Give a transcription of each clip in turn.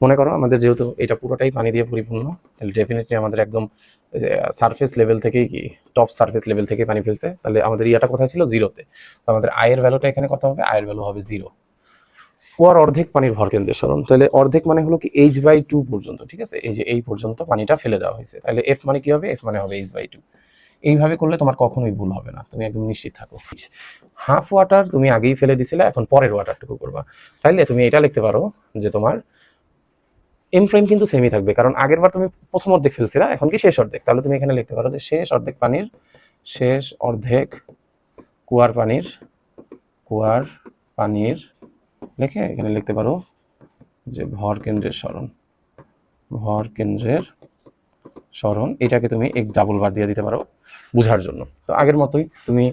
মনে করো আমাদের যেহেতু এটা পুরোটাই পানি দিয়ে পরিপূর্ণ, তাহলে ডেফিনেটলি আমাদের একদম সারফেস লেভেল থেকেই কি টপ সারফেস লেভেল থেকে পানি ফেলছে, তাহলে আমাদের ইয়াটা কোথায় ছিল? জিরোতে। তো আমাদের আয়ের ভ্যালুটা এখানে কত হবে? আয়ের ভ্যালু হবে 0। কুয়ার অর্ধেক পানির ভরকেন্দ্রের সরণ, তাহলে অর্ধেক মানে হলো কি h/2 পর্যন্ত, ঠিক আছে? এই যে এই পর্যন্ত পানিটা ফেলে দেওয়া হয়েছে, তাহলে f মানে কি হবে? f মানে হবে h/2। এইভাবে করলে তোমার কখনোই ভুল হবে না, তুমি একদম নিশ্চিত থাকো। হাফ ওয়াটার তুমি আগেই ফেলে দিছিলে, এখন পরের ওয়াটারটুকু করবা। তাইলে তুমি এটা লিখতে পারো যে তোমার এম প্রাইম কিন্তু সেমই থাকবে, কারণ আগের বার তুমি প্রথম অর্ধেক ফেলছিলা, এখন কি শেষ অর্ধেক। তাহলে তুমি এখানে লিখতে পারো যে শেষ অর্ধেক কুয়ার পানির লিখে এখানে লিখতে পারো যে ভর কেন্দ্রের সরণ, এটাকে তুমি এক্স ডাবল বার দিয়ে দিতে পারো বোঝার জন্য। তো আগের মতোই তুমি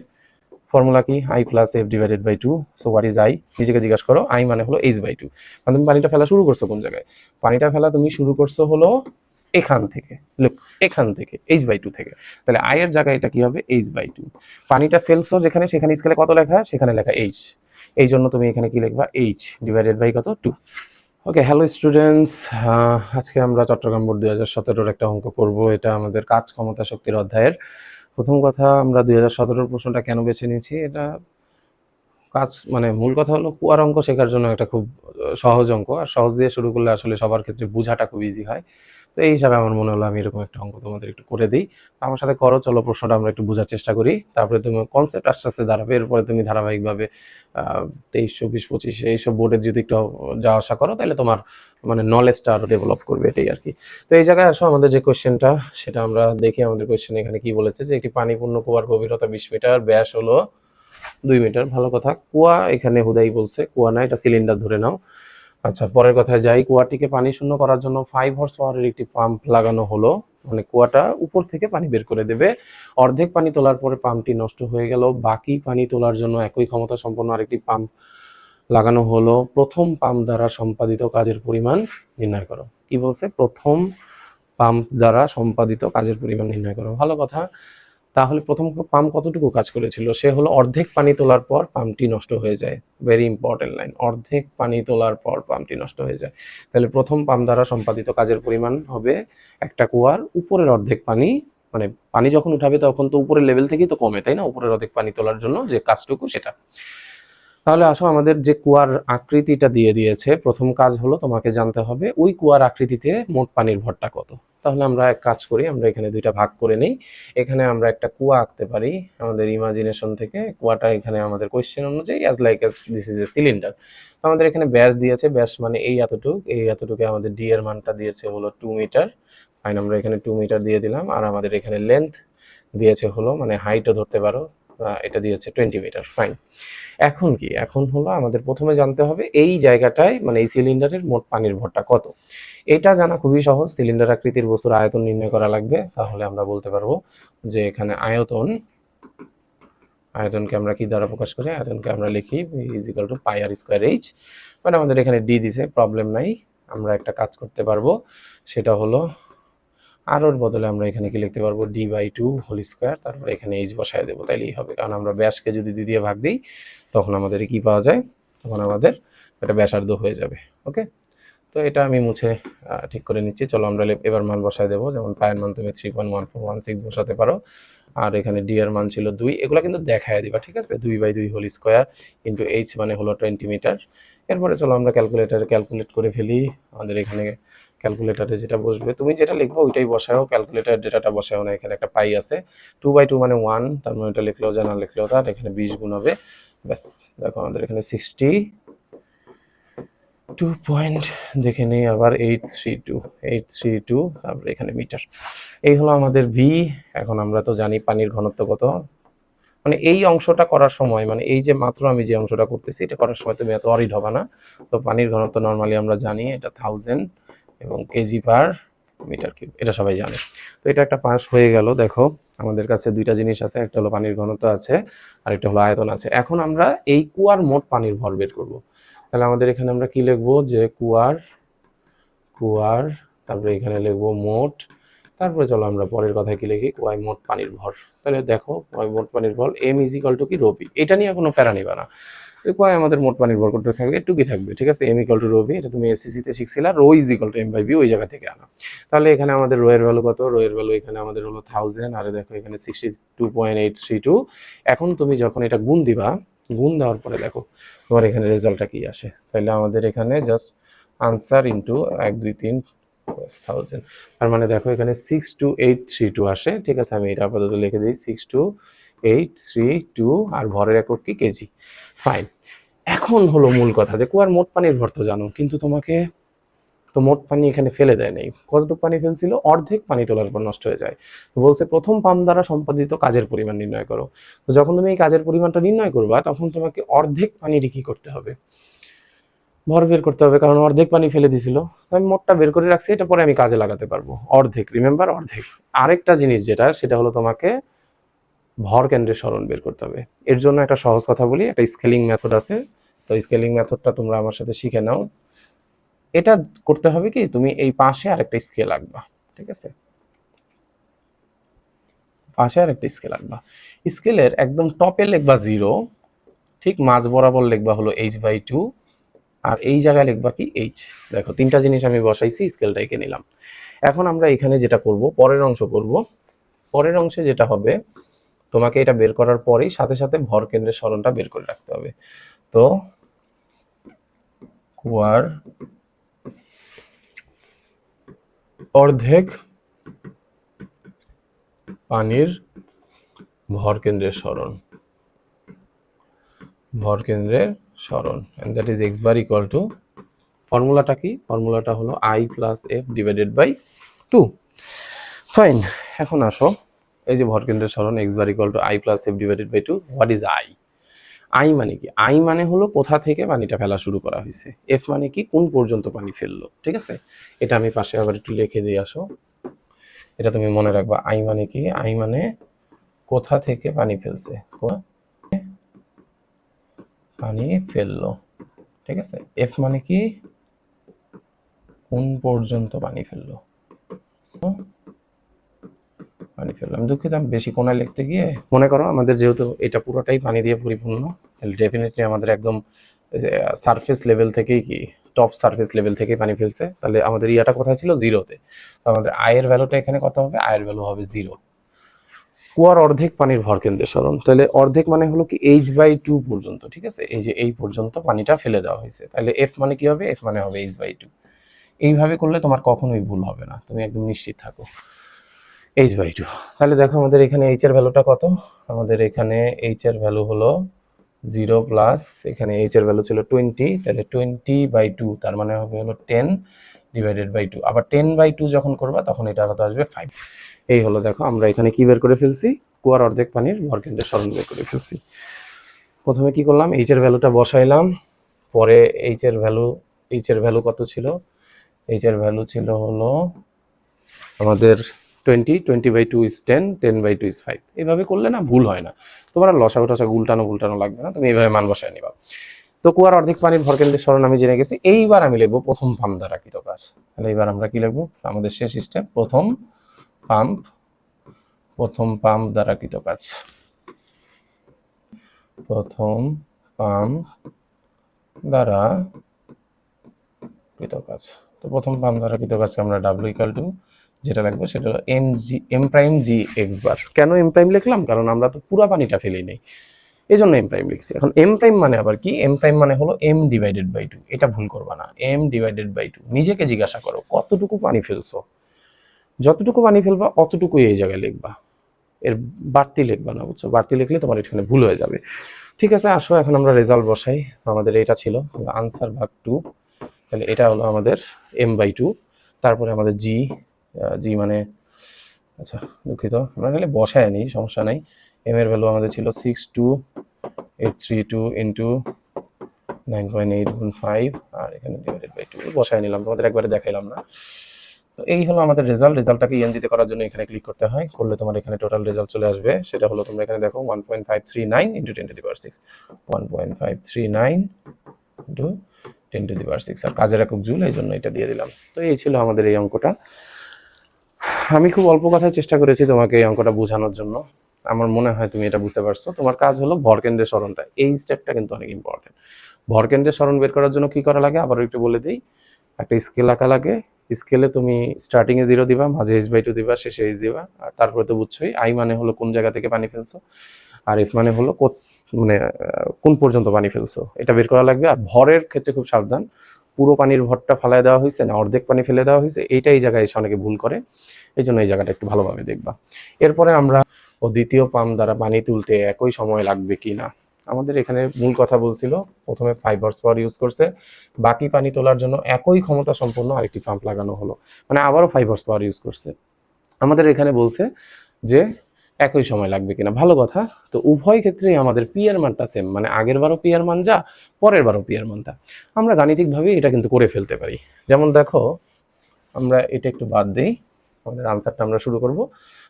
ফর্মুলা কি? I plus F divided by 2। So what is I? নিজেকে জিজ্ঞাসা করো। আই মানে হলো h/2। কারণ তুমি পানিটা ফেলা শুরু করছো কোন জায়গায়? পানিটা ফেলা তুমি শুরু করছো হলো এখান থেকে, লুক এখান থেকে h/2 থেকে। তাহলে আই এর জায়গায় এটা কি হবে? h/2। পানিটা ফেলছো যেখানে, সেখানে স্কেলে কত লেখা? সেখানে লেখা h। এই জন্য তুমি এখানে কি লিখবা? h ডিভাইডেড বাই কত? 2। ওকে, হ্যালো স্টুডেন্টস, আজকে আমরা চট্টগ্রাম বোর্ড 2017-র একটা অঙ্ক করব। এটা আমাদের কাজ ক্ষমতা শক্তির অধ্যায়ের। প্রথম কথা, আমরা 2017-র প্রশ্নটা কেন বেছে নিয়েছি? এটা কাজ মানে মূল কথা হলো কুয়ার অঙ্ক শেখার জন্য একটা খুব সহজ অঙ্ক, আর সহজ দিয়ে শুরু করলে আসলে সবার ক্ষেত্রে বোঝাটা খুব ইজি হয়। তো এই হিসাবে আমার মনে হলো আমি এরকম একটা অঙ্ক তোমাদের একটু করে দিই। আমার সাথে করো, চলো প্রশ্নটা আমরা একটু বোঝার চেষ্টা করি, তারপরে তোমার কনসেপ্ট আস্তে আস্তে দাঁড়াবে। এরপরে তুমি ধারাবাহিকভাবে 23, 24, 25 এইসব বোর্ডে যদি একটু যাওয়া আসা করো, তাহলে তোমার মানে নলেজটা আরও ডেভেলপ করবে, এটাই আর কি। তো এই জায়গায় আসো, আমাদের যে কোয়েশ্চেনটা সেটা আমরা দেখি। আমাদের কোয়েশ্চেন এখানে কি বলেছে যে একটি পানিপূর্ণ কুয়ার গভীরতা 20 মিটার, ব্যাস হলো 2 মিটার। ভালো কথা। কুয়া এখানে হুদাই বলছে, কুয়া না, এটা সিলিন্ডার ধরে নাও। আচ্ছা, পরের কথায় যাই। কুয়াটিকে পানি শূন্য করার জন্য 5 হর্স পাওয়ারের একটি পাম্প লাগানো হলো। মানে কুয়াটা উপর থেকে পানি বের করে দেবে। অর্ধেক পানি তোলার পরে পাম্পটি নষ্ট হয়ে গেল, বাকি পানি তোলার জন্য একই ক্ষমতা সম্পন্ন আরেকটি পাম্প লাগানো হলো। প্রথম পাম্প দ্বারা সম্পাদিত কাজের পরিমাণ নির্ণয় করো। কি বলছে? প্রথম পাম্প দ্বারা সম্পাদিত কাজের পরিমাণ নির্ণয় করো। ভালো কথা। তাহলে প্রথম পাম্প কতটুকু কাজ করেছিল? সে হলো অর্ধেক পানি তোলার পর পাম্পটি নষ্ট হয়ে যায়। ভেরি ইম্পর্টেন্ট লাইন, অর্ধেক পানি তোলার পর পাম্পটি নষ্ট হয়ে যায়। তাহলে প্রথম পাম্প দ্বারা সম্পাদিত কাজের পরিমাণ হবে একটা কুয়ার উপরের অর্ধেক পানি, মানে পানি যখন উঠাবে তখন তো উপরের লেভেল থেকেই তো কমে, তাই না? উপরের অর্ধেক পানি তোলার জন্য যে কাজটুকু সেটা। তাহলে আসো, আমাদের যে কুয়ার আকৃতিটা দিয়ে দিয়েছে, প্রথম কাজ হলো তোমাকে জানতে হবে ওই কুয়ার আকৃতিতে মোট পানির ভরটা কত। তাহলে আমরা এক কাজ করি, আমরা এখানে দুইটা ভাগ করে নিই। এখানে আমরা একটা কুয়া আঁকতে পারি আমাদের ইমাজিনেশন থেকে। কুয়াটা এখানে আমাদের কোয়েশ্চেন অনুযায়ী as like S this is a cylinder. আমাদের এখানে ব্যাস দিয়েছে, ব্যাস মানে এই এতটুকু আমাদের ডি এর মানটা দিয়েছে হলো 2 মিটার। ফাইন, আমরা এখানে 2 মিটার দিয়ে দিলাম। আর আমাদের এখানে লেন্থ দিয়েছে হলো, মানে হাইটও ধরতে পারো, এটা দিয়েছে 20 মিটার। ফাইন। এখন কি? এখন হলো আমাদের প্রথমে জানতে হবে এই জায়গাটায়, মানে এই সিলিন্ডারের মোট পানির ভরটা কত। এটা জানা খুবই সহজ। সিলিন্ডার আকৃতির বস্তুর আয়তন নির্ণয় করা লাগবে। তাহলে আমরা বলতে পারবো যে এখানে আয়তনকে আমরা কি দ্বারা প্রকাশ করি? আয়তনকে আমরা লিখি ইজিক্যাল টু পাই আর স্কোয়ার এইচ। মানে আমাদের এখানে ডি দিছে, প্রবলেম নাই। আমরা একটা কাজ করতে পারবো, সেটা হলো আর ওর বদলে আমরা এখানে কি লিখতে পারবো? d/2 হোল স্কোয়ার, তারপরে এখানে এইচ বসায় দেবো, তাইলেই হবে। কারণ আমরা ব্যাসকে যদি 2 দিয়ে ভাগ দিই, তখন আমাদের কি পাওয়া যায়? তখন আমাদের এটা ব্যাসার্ধ হয়ে যাবে। ওকে, তো এটা আমি মুছে ঠিক করে নিচ্ছি। চলো আমরা এবার মান বসায় দেবো। যেমন পায়ের মান তুমি 3.1416 বসাতে পারো। আর এখানে ডি এর মান ছিল 2। এগুলো কিন্তু দেখায় দিবা, ঠিক আছে? 2/2 হোল স্কোয়ার ইন্টু এইচ মানে হলো 20 মিটার। এরপরে চলো আমরা ক্যালকুলেটারে ক্যালকুলেট করে ফেলি। আমাদের এখানে ক্যালকুলেটারে যেটা বসবে, তুমি যেটা লিখবো ওইটাই বসাও, ক্যালকুলেটার ডেটাটা বসাও না। এখানে একটা পাই আছে, 2/2 মানে 1, তার মানে এটা লিখলেও যা, না লিখলেও তার। এখানে 20 গুণ হবে, ব্যাস। দেখো আমাদের এখানে 62 পয়েন্ট, দেখে নেই আবার 832, তারপরে এখানে মিটার। এই হলো আমাদের ভি। এখন আমরা তো জানি পানির ঘনত্ব কত। মানে এই অংশটা করার সময়, মানে এই যে মাত্র আমি যে অংশটা করতেছি, এটা করার সময় তুমি এত অরিড হবে না। তো পানির ঘনত্ব নর্মালি আমরা জানি এটা 1000 এবং কেজি পার মিটার কিউব, এটা সবাই জানে। তো এটা একটা পাস হয়ে গেল। দেখো আমাদের কাছে দুইটা জিনিস আছে, একটা হলো পানির ঘনত্ব আছে, আর একটা হলো আয়তন আছে। এখন আমরা এই কুয়ার মোট পানির ভর বের করব। তাহলে আমাদের এখানে আমরা কি লিখবো? যে কুয়ার তারপরে এখানে লিখবো মোট, তারপরে চলো আমরা পরের কথায় কি লিখি? কুয়ায় মোট পানির ভর। তাহলে দেখো কুয়ায় মোট পানির ভর এম ইজ ইকুয়াল টু কি? Rho P. এটা নিয়ে কোনো প্যারা নিবা না। কয় আমাদের মোট পানির ভর করতে থাকবে একটু কি থাকবে, ঠিক আছে, M equal to rho B, এটা তুমি এসএসসি তে শিখছিলা, rho is equal to M by B, ওই জায়গা থেকে আনা। তাহলে এখানে আমাদের রো এর ভ্যালু কত, রো এর ভ্যালু এখানে আমাদের হলো 1000, আর দেখো এখানে 62.832। এখন তুমি যখন এটা গুণ দিবা, গুণ দেওয়ার পরে দেখো তোমার এখানে রেজাল্টটা কি আসে। তাহলে আমাদের এখানে জাস্ট আনসার ইন্টু 1 2 3 1000, তার মানে দেখো এখানে 62832 আসে, ঠিক আছে। আমি এটা আপাতত লিখে দিই 62832, আর ভরের একক কি, কেজি। ফাইন। এখন হলো মূল কথা যে কুয়ার মোট পানির ভর তো জানো, কিন্তু তোমাকে তো মোট পানি এখানে ফেলে দেয় নাই। কতটুকু পানি ফেলছিল, অর্ধেক পানি তোলার পর নষ্ট হয়ে যায়। তো বলছে প্রথম পাম্প দ্বারা সম্পাদিত কাজের পরিমাণ নির্ণয় করো। তো যখন তুমি এই কাজের পরিমাণটা নির্ণয় করবা, তখন তোমাকে অর্ধেক পানিরই কি করতে হবে, ভর বের করতে হবে, কারণ অর্ধেক পানি ফেলে দিছিল। আমি মোটটা বের করে রাখছি, এটা পরে আমি কাজে লাগাতে পারবো। অর্ধেক, রিমেম্বার, অর্ধেক। আরেকটা জিনিস যেটা, সেটা হলো তোমাকে ভর কেন্দ্রের সরণ বের করতে হবে। এর জন্য একটা সহজ কথা বলি, একটা স্কেলিং মেথড আছে। তো স্কেলিং মেথডটা তোমরা আমার সাথে শিখে নাও। এটা করতে হবে কি, তুমি এই পাশে আরেকটা স্কেল আঁকবা, ঠিক আছে, পাশে আরেকটা স্কেল আঁকবা। স্কেলের একদম টপে লিখবা 0, ঠিক মাঝ বরাবর লিখবা হলো h/2, আর এই জায়গায় লিখবা কি h। দেখো তিনটা জিনিস আমি বসাইছি, স্কেলটা এঁকে নিলাম। এখন আমরা এখানে যেটা করব, পরের অংশ করব। পরের অংশে যেটা হবে, তোমাকে এটা বের করার পরেই সাথে সাথে ভর কেন্দ্রের সরণটা বের করে রাখতে হবে। তো কুয়ার অর্ধেক পানির ভর কেন্দ্রের সরণ, ভর কেন্দ্রের সরণ, and that is X bar equal to, ফর্মুলাটা কি, ফর্মুলাটা হলো I plus F divided by 2। Fine. এখন আসো, এই যে ভর কেন্দ্রের সরণ X bar equal to I plus F divided by 2, what is I? I মানে কি, I মানে হলো কোথা থেকে পানিটা ফেলা শুরু করা হয়েছে, এফ মানে কি কোন পর্যন্ত পানি ফেললো, ঠিক আছে। এটা আমি পাশে আবার একটু লিখে দিয়ে আসো, এটা তুমি মনে রাখবা। I মানে কি, I মানে কোথা থেকে পানি ফেলছে, পানি ফেললো, ঠিক আছে। এফ মানে কি কোন পর্যন্ত পানি ফেললো, পানি ফেললাম, দুঃখিত আমি বেশি কোনায় লিখতে গিয়ে। মনে করো আমাদের যেহেতু এটা পুরোটাই পানি দিয়ে পরিপূর্ণ, তাহলে ডেফিনেটলি আমাদের একদম সারফেস লেভেল থেকেই কি, টপ সারফেস লেভেল থেকে পানি ফেলছে। তাহলে আমাদের ইয়াটা কোথায় ছিল, 0-তে। তো আমাদের আয়ের ভ্যালুটা এখানে কত হবে, আয়ের ভ্যালু হবে 0। কুয়ার অর্ধেক পানির ভর কেন্দ্রের সরণ, তাহলে অর্ধেক মানে হলো কি h/2 পর্যন্ত, ঠিক আছে। এই যে এই পর্যন্ত পানিটা ফেলে দেওয়া হয়েছে, তাহলে এফ মানে কি হবে, এফ মানে হবে h/2। এইভাবে করলে তোমার কখনোই ভুল হবে না, তুমি একদম নিশ্চিত থাকো। h/2। তাহলে দেখো আমাদের এখানে h এর ভ্যালুটা কত, আমাদের এখানে h এর ভ্যালু হলো 0 প্লাস এখানে h এর ভ্যালু ছিল 20, তাহলে 20/2, তার মানে হবে হলো 10 ডিভাইডেড বাই 2। আবার 10/2 যখন করবা তখন এটা কত আসবে, 5। এই হলো, দেখো আমরা এখানে কি বের করে ফেলছি, কুয়ার অর্ধেক পানির ভর কেন্দ্রের সরণ বের করে ফেলছি। প্রথমে কি করলাম, h এর ভ্যালুটা বসাইলাম, পরে h এর ভ্যালু কত ছিল, h এর ভ্যালু ছিল হলো আমাদের 20/2 is 10, 10/2 is 5। এইভাবে করলে না ভুল হয় না, তোমার আর লসাগু টসাগু উল্টানো লাগবে না, তুমি এইভাবে মান বসায় নিবা। তো কুয়ার অর্ধেক পানির ভর কেন্দ্রের সরণ আমি জেনে গেছি। এইবার আমি লিখবো প্রথম পাম্প দ্বারা কৃত কাজ। তাহলে এইবার আমরা কি লিখবো, আমাদের শেষ স্টেপ, প্রথম পাম্প দ্বারা কৃত কাজ, প্রথম পাম্প দ্বারা কৃত কাজ। তো প্রথম পাম্প দ্বারা কৃত কাজকে আমরা ডাব্লিউ ইকুয়াল টু যেটা লিখবো সেটা হলো এম প্রাইম জি এক্স বার। কেন এম প্রাইম লিখলাম, কারণ আমরা তো পুরো পানিটা ফেলেই নেই, এই জন্য এম প্রাইম লিখছি। এখন এম প্রাইম মানে আবার কি, এম প্রাইম মানে হলো এম ডিভাইডেড বাই 2, এটা ভুল করবা না, এম ডিভাইডেড বাই 2। নিজেকে জিজ্ঞাসা করো কতটুকু পানি ফেলছো, যতটুকু পানি ফেলবা অতটুকুই এই জায়গায় লিখবা, এর বাড়তি লিখবা না, বুঝছো, বাড়তি লিখলে তোমার এখানে ভুল হয়ে যাবে। ঠিক আছে, আসো এখন আমরা রেজাল্ট বসাই। আমাদের এটা ছিল আনসার ভাগ 2, তাহলে এটা হলো আমাদের m/2। তারপরে আমাদের জি মানে, আচ্ছা দুঃখিত, আমরা তাহলে বসায় নিই, সমস্যা নাই। এম এর ভ্যালু আমাদের ছিল 62832 ইন্টু 9.815, আর এখানে ডিভাইডেড বাই 2 বসায় নিলাম, তোমাদের একবারে দেখাইলাম না। তো এই হলো আমাদের রেজাল্টটাকে ইএনজিতে করার জন্য এখানে ক্লিক করতে হয়, করলে তোমার এখানে টোটাল রেজাল্ট চলে আসবে। সেটা হলো তোমরা এখানে দেখো 1.539 ইন্টু 10⁶, 1.539 ইন্টু 10⁶, আর কাজের একক জুল, এই জন্য এটা দিয়ে দিলাম। তো এই ছিল আমাদের এই অঙ্কটা। আমি খুব অল্প কথায় চেষ্টা করেছি তোমাকে এই অঙ্কটা বোঝানোর জন্য। আমার মনে হয় তুমি এটা বুঝতে পারছো। তোমার কাজ হলো ভরকেন্দ্রের সরণটা, এই স্টেপটা কিন্তু অনেক ইম্পর্টেন্ট। ভরকেন্দ্রের সরণ বের করার জন্য কি করা লাগে আবার একটু বলে দিই। একটা স্কেল আঁকা লাগে, স্কেলে তুমি স্টার্টিংয়ে 0 দিবা, মাঝে h/2 দিবা, শেষে h দিবা। আর তারপরে তো বুঝছোই আই মানে হলো কোন জায়গা থেকে পানি ফেলছো, আর এফ মানে হলো মানে কোন পর্যন্ত পানি ফেলছো, এটা বের করা লাগবে। আর ভরের ক্ষেত্রে খুব সাবধান, পুরো পানির ভরটা ফেলায় দেওয়া হয়েছে না অর্ধেক পানি ফেলে দেওয়া হয়েছে, এইটা এই জায়গায় এসে অনেকে ভুল করে। এই জন্য এই জায়গাটা একটু ভালোভাবে দেখবা। এরপরে আমরা দ্বিতীয় পাম্প দ্বারা পানি তুলতে একই সময় লাগবে কি না। আমাদের এখানে মূল কথা বলছিল প্রথমে 5 হর্স পাওয়ার ইউজ করছে, বাকি পানি তোলার জন্য একই ক্ষমতা সম্পন্ন আরেকটি পাম্প লাগানো হলো, মানে আবারও 5 হর্স পাওয়ার ইউজ করছে। আমাদের এখানে বলছে যে একই সময় লাগবে কিনা, ভালো কথা। তো উভয় ক্ষেত্রেই আমাদের পি এর মানটা সেম, মানে আগের বারও পি এর মান যা, পরের বারও পি এর মানটা আমরা গাণিতিকভাবে এটা কিন্তু করে ফেলতে পারি। যেমন দেখো, আমরা এটা একটু বাদ দিই, আমাদের আনসারটা আমরা শুরু করব।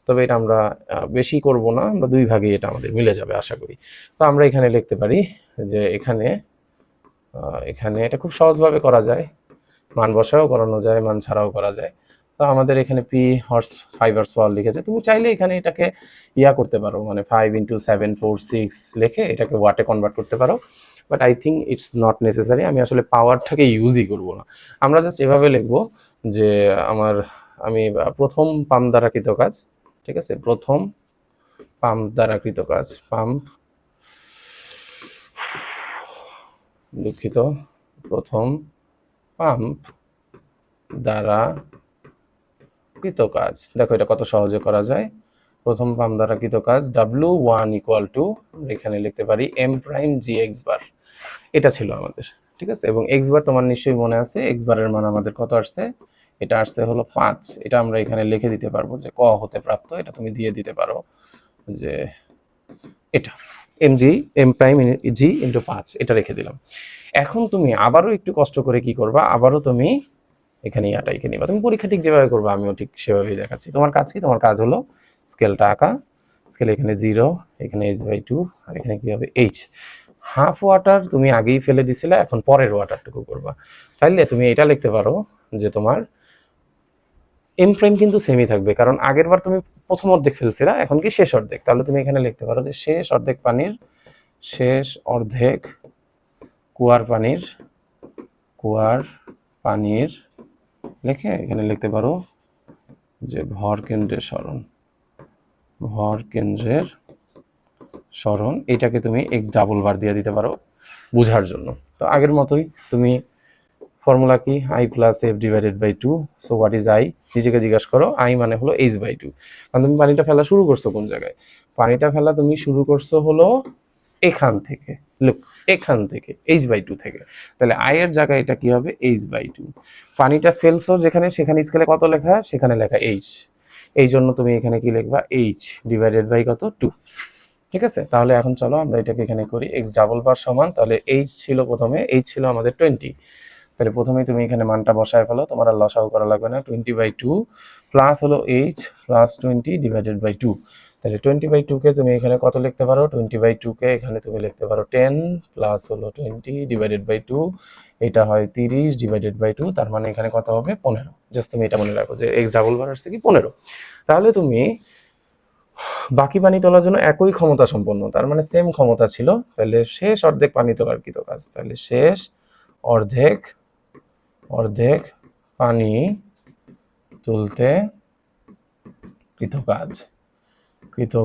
তবে এটা আমরা বেশি করব না, আমরা 2 ভাগে এটা আমাদের মিলে যাবে আশা করি। তো আমরা এখানে লিখতে পারি যে এখানে এখানে এটা খুব সহজভাবে করা যায়, মান বসাও করানো যায়, মান ছাড়াও করা যায়। তো আমাদের এখানে ফাইভ হর্স পাওয়ার লিখেছে, তুমি চাইলে এখানে এটাকে করতে পারো, মানে 5 × 7 4 6 লিখে এটাকে ওয়াটে কনভার্ট করতে পারো। But I think it's not necessary, আমি আসলে পাওয়ারটাকে ইউজই করব না। আমরা জাস্ট এভাবে লিখবো যে আমি প্রথম পাম্প দ্বারা কৃত কাজ, ঠিক আছে, প্রথম পাম্প দ্বারা কৃত কাজ, দুঃখিত, প্রথম পাম্প দ্বারা কৃত কাজ। দেখো এটা কত সহজে করা যায়। প্রথম পাম্প দ্বারা কৃত কাজ W1 = এখানে লিখতে পারি M'(G(x bar)। এটা ছিল আমাদের, ঠিক আছে। এবং x বার তোমার নিশ্চয়ই মনে আছে, x বারের মান আমাদের কত আসছে, এটা আসছে হলো 5। এটা আমরা এখানে লিখে দিতে পারবো যে ক হতে প্রাপ্ত, এটা তুমি দিয়ে দিতে পারো যে এটা M'(G(5) এটা রেখে দিলাম। এখন তুমি আবারও একটু কষ্ট করে কি করবা, আবারও তুমি এখানে ইয়াটাইকে নিবা। তুমি পরীক্ষা ঠিক যেভাবে করবা আমিও ঠিক সেভাবেই দেখাচ্ছি। তোমার কাজ কি, তোমার কাজ হলো স্কেলটা আঁকা, স্কেল এখানে 0, এখানে h/2, আর এখানে কি হবে h। হাফ ওয়াটার তুমি আগেই ফেলে দিছিলে, এখন পরের ওয়াটারটুকু করবা। তাইলে তুমি এটা লিখতে পারো যে তোমার M' কিন্তু সেমই থাকবে, কারণ আগের বার তুমি প্রথম অর্ধেক ফেলছিলা, এখন কি শেষ অর্ধেক। তাহলে তুমি এখানে লিখতে পারো যে শেষ অর্ধেক কুয়ার পানির লিখে এখানে লিখতে পারো যে ভরকেন্দ্রের সরণ, এটাকে তুমি x বার দিয়ে দিতে পারো বোঝার জন্য। তো আগের মতোই তুমি ফর্মুলা কি, I+F/2। So what is I, নিজেকে জিজ্ঞাসা করো। I মানে হলো h/2, কারণ তুমি পানিটা ফেলা শুরু করছো কোন জায়গায়, পানিটা ফেলা তুমি শুরু করছো হলো এখান থেকে, লুক এখান থেকে h/2 থেকে। তাহলে I এর জায়গায় এটা কি হবে h/2। পানিটা ফেলছো যেখানে, সেখানে স্কেলে কত লেখা, সেখানে লেখা h, এই জন্য তুমি এখানে কি লিখবা h/কত 2, ঠিক আছে। তাহলে এখন চলো আমরা এটাকে এখানে করি, x বার সমান, তাহলে h ছিল প্রথমে, h ছিল আমাদের 20। তাহলে প্রথমেই তুমি এখানে মানটা বসায় ফেলো, তোমার আর লসাগু করা লাগবে না। 20/2 প্লাস হলো h প্লাস 20/2। তাহলে 20/2 কে তুমি এখানে কত লিখতে পারো, 20/2 কে এখানে তুমি লিখতে পারো 10 প্লাস হলো 20/2, এটা হয় 30/2, তার মানে এখানে কত হবে 15। জাস্ট তুমি এটা মনে রাখো যে x বার আসছে কি 15। তাহলে তুমি বাকি পানি তোলার জন্য একই ক্ষমতা সম্পন্ন, তার মানে সেম ক্ষমতা ছিল। তাহলে শেষ অর্ধেক পানি তোলার কৃত কাজ, তাহলে শেষ অর্ধেক পানি তুলতে কৃত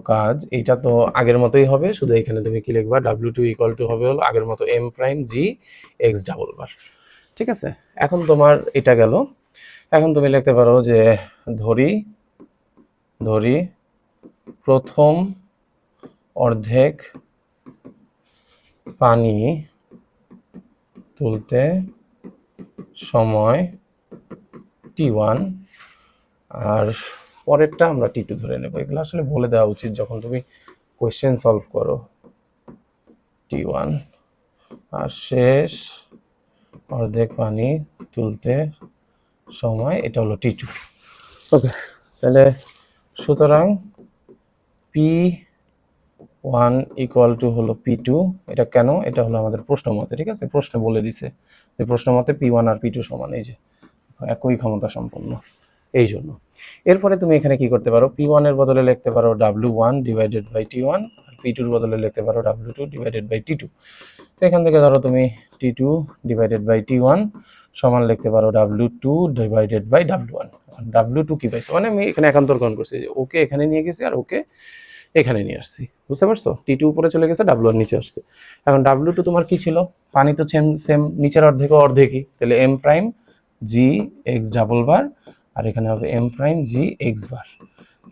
কাজ, এটা তো আগের মতোই হবে, শুধু এখানে তুমি কি লিখবা, W2 = হবে হলো আগের মতো M'(G(x bar)। ঠিক আছে, এখন তোমার এটা গেল। এখন তুমি লিখতে পারো যে ধরি প্রথম অর্ধেক পানি তুলতে সময় T1, আর পরেরটা আমরা T2 ধরে নেব। এগুলো আসলে বলে দেওয়া উচিত যখন তুমি কোয়েশ্চেন সলভ করো। T1 আর শেষ অর্ধেক পানি তুলতে সময় এটা হলো T2। ওকে, তাহলে সুতরাং P1 = হলো P2। এটা কেন, এটা হলো আমাদের প্রশ্ন মতে, ঠিক আছে, প্রশ্ন বলে দিছে যে প্রশ্ন মতে P1 আর P2 সমান, এই যে একই ক্ষমতা সম্পন্ন। এই জন্য। এরপরে তুমি এখানে কি করতে পারো, P1 এর বদলে লিখতে পারো W1 divided by T1, R P2 এর বদলে লিখতে পারো W2 ডিভাইডেড বাই T2। তো এখান থেকে ধরো তুমি T2 ডিভাইডেড বাই T1 সমান লিখতে পারো W2 divided by W1। W2 কি পাইছো, মানে আমি এখানে একান্তরকরণ করছি, যে ওকে এখানে নিয়ে গেছি আর ওকে এখানে নিয়ে আসছি, বুঝতে পারছো? T2 উপরে চলে গেছে, W1 নিচে আসছে। এখন W2 তোমার কি ছিল, পানি তো সেম সেম, নিচের অর্ধেকও অর্ধেকই, তাহলে M প্রাইম জি এক্স ডাবল বার, আর এখানে হবে M প্রাইম জি এক্স বার।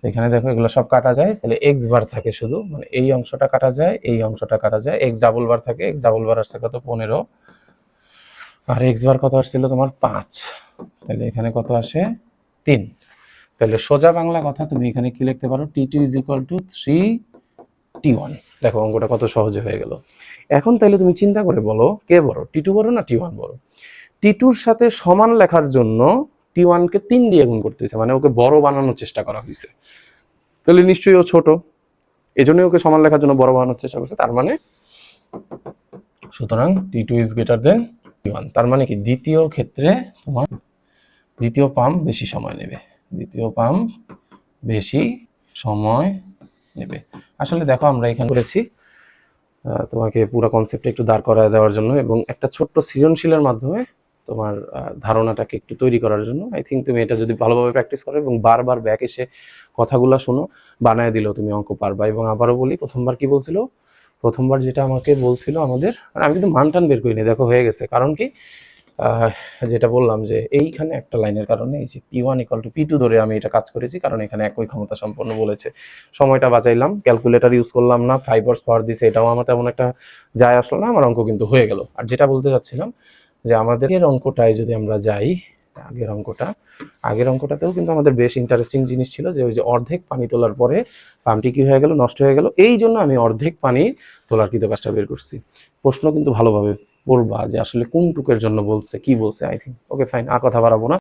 এখানে দেখো এগুলো সব কাটা যায়, তাহলে এক্স বার থাকে শুধু, মানে এই অংশটা কাটা যায়, এই অংশটা কাটা যায়, এক্স ডাবল বার থাকে, এক্স ডাবল বার আসছে কত 15, আর এক্স বার কত আসছিল তোমার 5, তাহলে এখানে কত আসে 3। তাহলে সোজা বাংলা কথা তুমি এখানে কি লিখতে পারো, T2 is equal two 3T1। দেখো অঙ্কটা কত সহজে হয়ে গেল। এখন তাহলে তুমি চিন্তা করে বলো কে বড়, T2 বড় না T1 বড়? T2 এর সাথে সমান লেখার জন্য T1 কে 3 দিয়ে গুণ করতেছে, মানে ওকে বড় বানানোর চেষ্টা করা হয়েছে, তাহলে নিশ্চয়ই ও ছোট, এজন্যই ওকে সমান লেখার জন্য বড় বানানোর চেষ্টা করছে। তার মানে সুতরাং T2 is greater than T1। তার মানে কি দ্বিতীয় ক্ষেত্রে তোমার দ্বিতীয় পাম্প বেশি সময় নেবে, দ্বিতীয় পাম্প বেশি সময় নেবে। আসলে দেখো আমরা এখানে করেছি তোমাকে পুরো কনসেপ্টটা একটু দাঁড় করায় দেওয়ার জন্য, এবং একটা ছোট্ট সৃজনশীলের মাধ্যমে তোমার ধারণাটাকে একটু তৈরি করার জন্য। আই থিঙ্ক তুমি এটা যদি ভালোভাবে প্র্যাকটিস করো এবং বারবার ব্যাক এসে কথাগুলো শোনো, বানায় দিলেও তুমি অঙ্ক পারবা। এবং আবারও বলি, প্রথমবার কি বলছিল, প্রথমবার যেটা আমাকে বলছিল আমাদের, আমি কিন্তু মানটান বের করিনি, দেখো হয়ে গেছে। কারণ কি, যেটা বললাম যে এইখানে একটা লাইনের কারণে এই যে P1 ইকুয়াল টু P2 ধরে আমি এটা কাজ করেছি, কারণ এখানে একই ক্ষমতা সম্পন্ন বলেছে। সময়টা বাঁচাইলাম, ক্যালকুলেটর ইউজ করলাম না, 5 হর্স পাওয়ার দিছে, এটাও আমার তেমন একটা যায় আসলো না, আমার অঙ্ক কিন্তু হয়ে গেল। আর যেটা বলতে চাচ্ছিলাম যে আমাদের অঙ্কটায় যদি আমরা যাই, আগের অঙ্কটাতেও কিন্তু আমাদের বেশ ইন্টারেস্টিং জিনিস ছিল, যে ওই যে অর্ধেক পানি তোলার পরে পাম্পটি কি হয়ে গেল, নষ্ট হয়ে গেল। এই জন্য আমি অর্ধেক পানি তোলার কৃতকাজটা বের করছি। প্রশ্ন কিন্তু ভালোভাবে পড়বা যে আসলে কোন টুকের জন্য বলছে, কি বলছে। আই থিঙ্ক ওকে ফাইন, আর কথা বাড়াবো না।